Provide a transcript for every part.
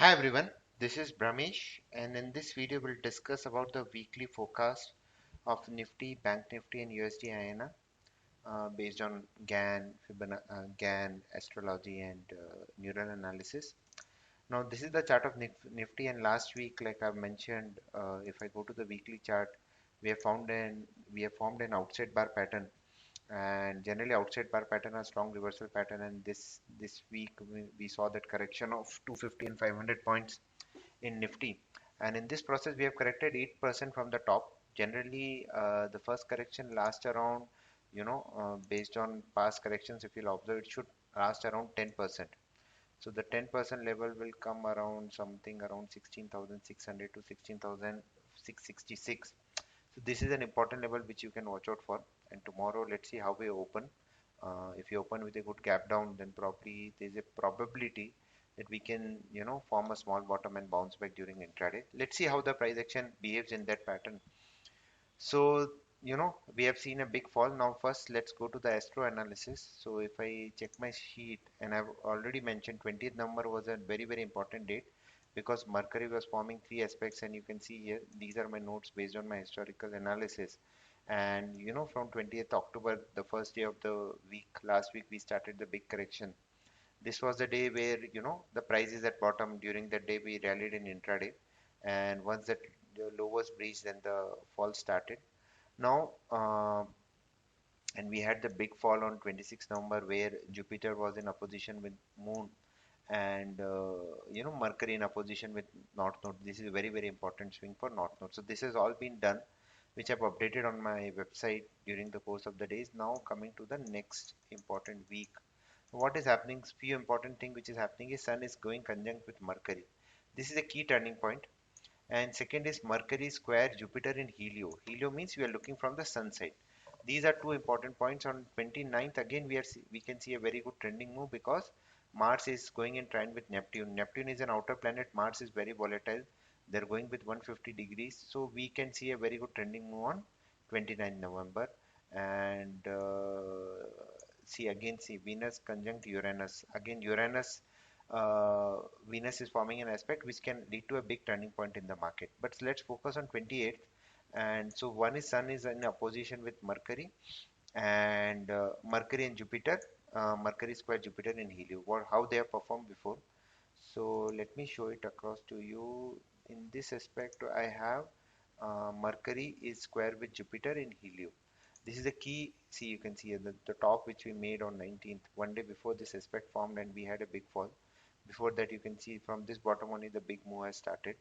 Hi everyone, this is Brahmesh, and in this video we'll discuss about the weekly forecast of Nifty, Bank Nifty and USD INR based on GAN, astrology and neural analysis. Now this is the chart of Nifty, and last week like I've mentioned, if I go to the weekly chart, we have found an we have formed an outside bar pattern, and generally outside bar pattern are strong reversal pattern, and this week we saw that correction of 250 and 500 points in Nifty. And in this process, we have corrected 8% from the top. Generally, the first correction lasts around, based on past corrections, if you'll observe, it should last around 10%. So the 10% level will come around something around 16,600 to 16,666. So this is an important level which you can watch out for. And tomorrow, let's see how we open. If you open with a good gap down, then probably there's a probability that we can, form a small bottom and bounce back during intraday. Let's see how the price action behaves in that pattern. So, we have seen a big fall. Now, first, let's go to the astro analysis. So, if I check my sheet, and I've already mentioned 20th number was a very, very important date because Mercury was forming three aspects, and you can see here, these are my notes based on my historical analysis. And from 20th October, the first day of the week, last week, we started the big correction. This was the day where the price is at bottom. During that day, we rallied in intraday, and once that the low was breached, then the fall started. Now, and we had the big fall on 26 November where Jupiter was in opposition with Moon, and Mercury in opposition with North Node. This is a very, very important swing for North Node. So this has all been done, which I've updated on my website during the course of the days. Now coming to the next important week. What is happening? Few important thing which is happening is Sun is going conjunct with Mercury. This is a key turning point. And second is Mercury square Jupiter in Helio. Helio means we are looking from the sun side. These are two important points. On 29th again we can see a very good trending move because Mars is going in trend with Neptune. Neptune is an outer planet. Mars is very volatile. They're going with 150 degrees. So we can see a very good trending move on 29th November. And see Venus conjunct Uranus. Again Uranus uh, Venus is forming an aspect which can lead to a big turning point in the market. But let's focus on 28th. And so one is Sun is in opposition with Mercury, and Mercury and Jupiter, Mercury square Jupiter in Helio. How they have performed before. So let me show it across to you. In this aspect, I have Mercury is square with Jupiter in Helio. This is the key. See, you can see the top which we made on 19th, one day before this aspect formed, and we had a big fall. Before that, you can see from this bottom only the big move has started.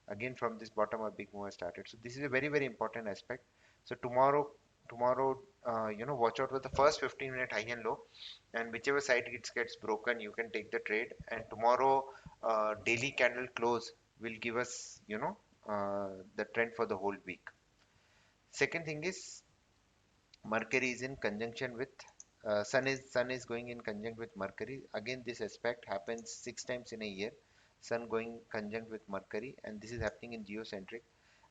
Again, from this bottom, a big move has started. So this is a very, very important aspect. So tomorrow, watch out for the first 15-minute high and low, and whichever side it gets broken, you can take the trade. And tomorrow, daily candle close will give us, the trend for the whole week. Second thing is Mercury is in conjunction with Sun is going in conjunct with Mercury. Again, this aspect happens 6 times in a year. Sun going conjunct with Mercury, and this is happening in geocentric.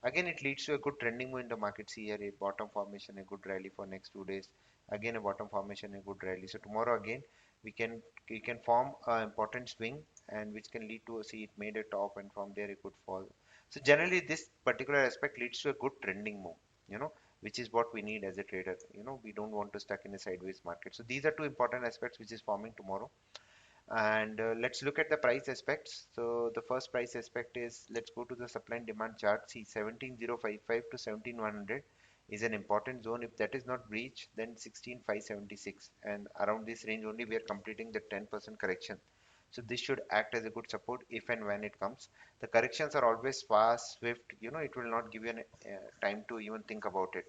Again, it leads to a good trending move in the market. See here, a bottom formation, a good rally for next 2 days. Again, a bottom formation, a good rally. So tomorrow again, we can form an important swing, and which can lead to see it made a top, and from there it could fall. So generally, this particular aspect leads to a good trending move. Which is what we need as a trader. We don't want to stuck in a sideways market. So these are two important aspects which is forming tomorrow. And let's look at the price aspects. So the first price aspect is, let's go to the supply and demand chart. See, 17055 to 17100 is an important zone. If that is not breached, then 16576, and around this range only we are completing the 10% correction. So this should act as a good support if and when it comes. The corrections are always fast, swift. It will not give you an time to even think about it.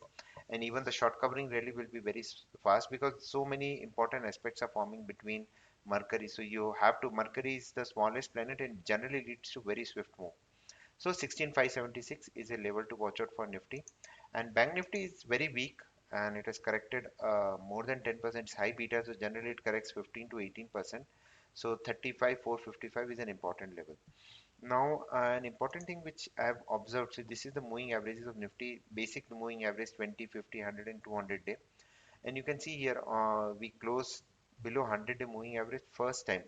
And even the short covering rally will be very fast because so many important aspects are forming between Mercury. So you have to, Mercury is the smallest planet and generally leads to very swift move. So 16576 is a level to watch out for Nifty. And Bank Nifty is very weak and it has corrected more than 10%. It's high beta, so generally it corrects 15 to 18%. So 35,455 is an important level. Now, an important thing which I have observed, so this is the moving averages of Nifty, basic moving average 20, 50, 100 and 200 day. And you can see here we close below 100 day moving average first time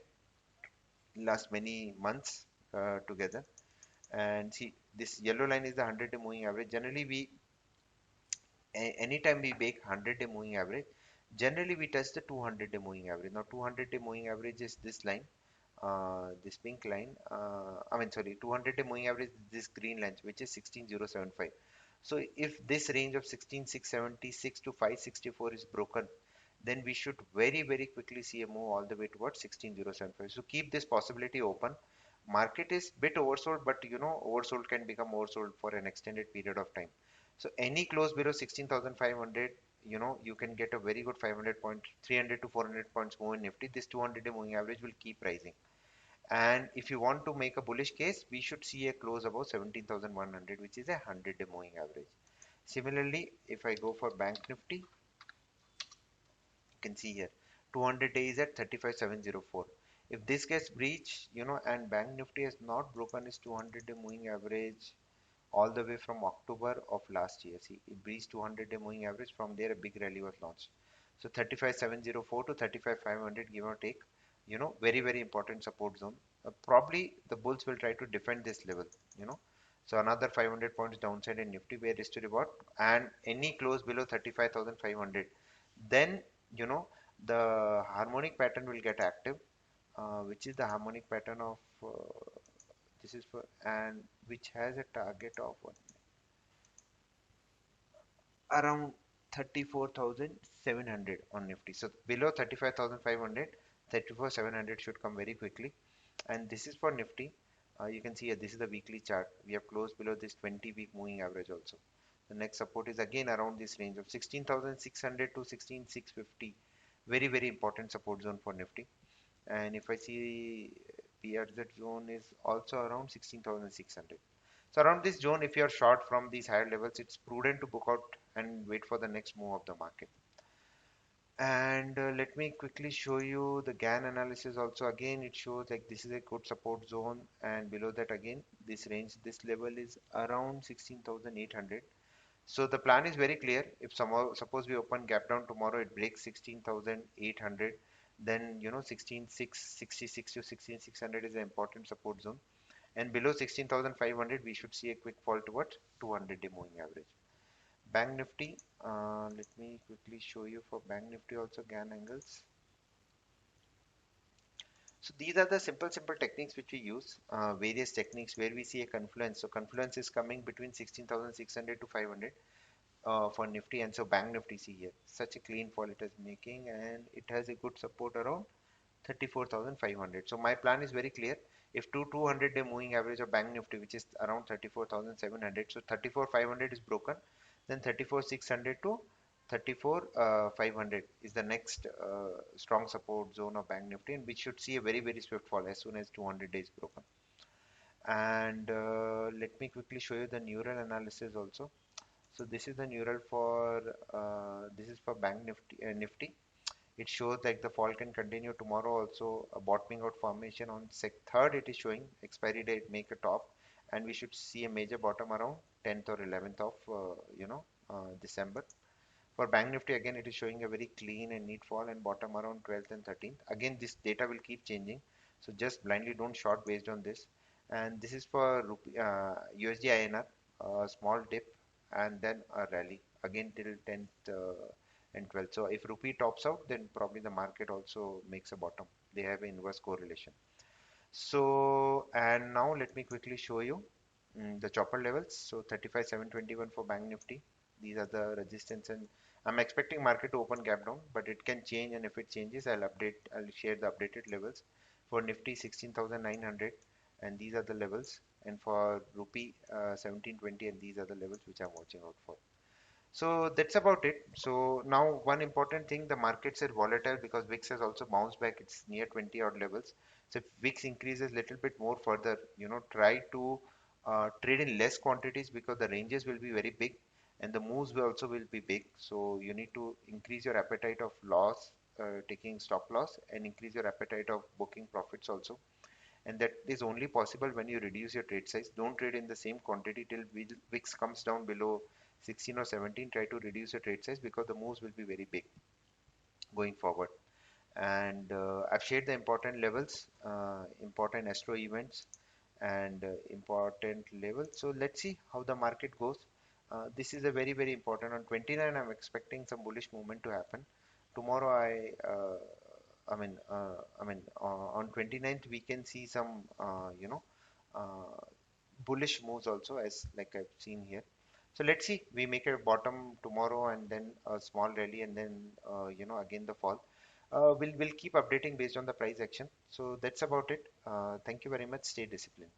last many months. together. And see, this yellow line is the 100-day moving average. Generally, anytime we make 100-day moving average, generally we touch the 200-day moving average. Now, 200-day moving average is this line, this pink line. I mean, sorry, 200-day moving average is this green line, which is 16075. So, if this range of 16676 to 564 is broken, then we should very quickly see a move all the way towards 16075. So keep this possibility open. Market is bit oversold, but oversold can become oversold for an extended period of time. So any close below 16,500, you can get a very good 500 points, 300 to 400 points move in Nifty. This 200-day moving average will keep rising. And if you want to make a bullish case, we should see a close above 17,100, which is a 100-day moving average. Similarly, if I go for Bank Nifty, can see here 200 days at 35704. If this gets breached, and Bank Nifty has not broken its 200-day moving average all the way from October of last year. See, it breached 200-day moving average. From there a big rally was launched. So 35704 to 35500, give or take, very important support zone. Probably the bulls will try to defend this level, you know so another 500 points downside in Nifty, where risk to reward, and any close below 35,500, then you know the harmonic pattern will get active, which is the harmonic pattern of this is for, and which has a target of what, around 34,700 on Nifty. So below 35,500, 34,700 should come very quickly. And this is for Nifty. You can see here, this is the weekly chart. We have closed below this 20-week moving average also. The next support is again around this range of 16,600 to 16,650. Very important support zone for Nifty. And if I see PRZ zone is also around 16,600. So around this zone, if you are short from these higher levels, it's prudent to book out and wait for the next move of the market. And let me quickly show you the GAN analysis also. Again, it shows like this is a good support zone, and below that again this range, this level is around 16,800. So the plan is very clear. If suppose we open gap down tomorrow, it breaks 16,800, then 16,666 to 16,600 is an important support zone, and below 16,500 we should see a quick fall towards 200-day moving average. Bank Nifty, let me quickly show you for Bank Nifty also GAN angles. So these are the simple techniques which we use, various techniques where we see a confluence. So confluence is coming between 16,600 to 500 for Nifty, and so Bank Nifty, see here, such a clean fall it is making, and it has a good support around 34,500. So my plan is very clear. If 200-day moving average of Bank Nifty, which is around 34,700, so 34,500 is broken, then 34,600 to 34,500 is the next strong support zone of Bank Nifty, and we should see a very swift fall as soon as 200 days broken. And let me quickly show you the neural analysis also. So this is the neural for this is for Bank Nifty. It shows like the fall can continue tomorrow also, a bottoming out formation on 3rd. It is showing expiry date make a top, and we should see a major bottom around 10th or 11th of December. For Bank Nifty, again it is showing a very clean and neat fall and bottom around 12th and 13th. Again, this data will keep changing, so just blindly don't short based on this. And this is for USD INR, a small dip and then a rally again till 10th and 12th. So if rupee tops out, then probably the market also makes a bottom. They have an inverse correlation. So, and now let me quickly show you the chopper levels. So 35,721 for Bank Nifty. These are the resistance, and I'm expecting market to open gap down, but it can change, and if it changes, I'll share the updated levels. For Nifty 16,900, and these are the levels, and for rupee 1720, and these are the levels which I'm watching out for. So that's about it. So now one important thing, the markets are volatile because VIX has also bounced back. It's near 20 odd levels. So if VIX increases a little bit more further, try to trade in less quantities because the ranges will be very big and the moves will also will be big. So you need to increase your appetite of loss, taking stop loss, and increase your appetite of booking profits also. And that is only possible when you reduce your trade size. Don't trade in the same quantity till VIX comes down below 16 or 17. Try to reduce your trade size because the moves will be very big going forward. And I've shared the important levels, important astro events, and important level. So let's see how the market goes. This is a very important. On 29, I'm expecting some bullish movement to happen. Tomorrow, on 29th, we can see some, bullish moves also, as like I've seen here. So let's see, we make a bottom tomorrow and then a small rally and then, again the fall. We'll keep updating based on the price action. So that's about it. Thank you very much. Stay disciplined.